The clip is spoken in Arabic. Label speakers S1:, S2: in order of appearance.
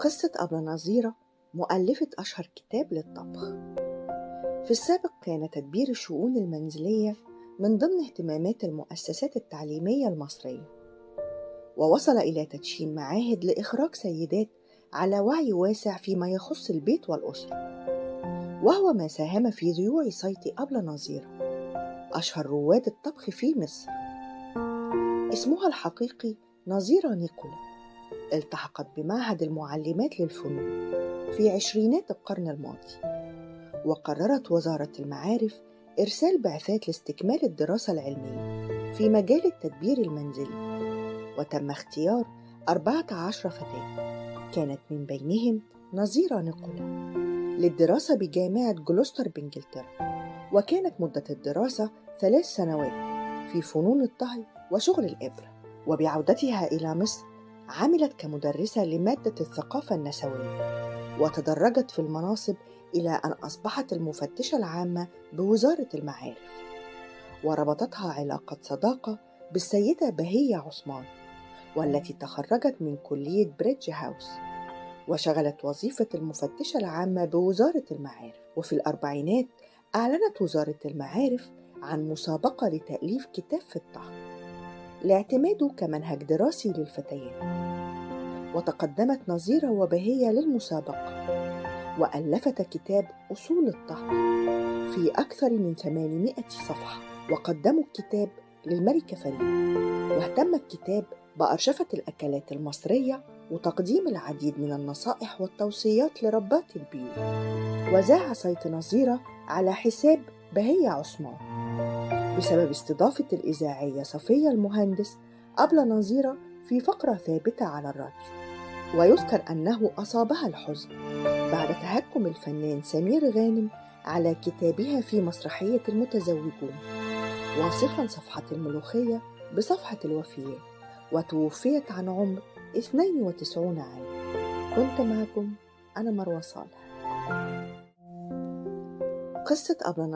S1: قصة أبلة نظيرة مؤلفة أشهر كتاب للطبخ. في السابق كان تدبير الشؤون المنزلية من ضمن اهتمامات المؤسسات التعليمية المصرية، ووصل إلى تدشين معاهد لإخراج سيدات على وعي واسع فيما يخص البيت والأسرة، وهو ما ساهم في ذيوع صيت أبلة نظيرة أشهر رواد الطبخ في مصر. اسمها الحقيقي نظيرة نيكولا، التحقت بمعهد المعلمات للفنون في عشرينات القرن الماضي، وقررت وزارة المعارف إرسال بعثات لاستكمال الدراسة العلمية في مجال التدبير المنزلي، وتم اختيار 14 فتاة كانت من بينهم نظيرة نيكولا للدراسة بجامعة جلوستر بإنجلترا، وكانت مدة الدراسة 3 سنوات في فنون الطهي وشغل الإبرة. وبعودتها إلى مصر عملت كمدرسة لمادة الثقافة النسوية، وتدرجت في المناصب إلى أن أصبحت المفتشة العامة بوزارة المعارف، وربطتها علاقة صداقة بالسيدة بهية عثمان، والتي تخرجت من كلية بريدج هاوس وشغلت وظيفة المفتشة العامة بوزارة المعارف. وفي الأربعينات أعلنت وزارة المعارف عن مسابقة لتأليف كتاب في الطهي لاعتماده كمنهج دراسي للفتيات، وتقدمت نظيرة وبهية للمسابقة وألفت كتاب أصول الطهي في أكثر من 800 صفحة، وقدموا الكتاب للملكة فريد. واهتم الكتاب بأرشفة الأكلات المصرية وتقديم العديد من النصائح والتوصيات لربات البيوت. وذاع صيت نظيرة على حساب بهية عثمان بسبب استضافة الإذاعية صفية المهندس أبلة نظيرة في فقرة ثابتة على الراديو. ويذكر أنه أصابها الحزن بعد تهكم الفنان سمير غانم على كتابها في مسرحية المتزوجون، واصفا صفحة الملوخية بصفحة الوفيات، وتوفيت عن عمر 92 عام. كنت معكم أنا مروة صالح. قصة أبلة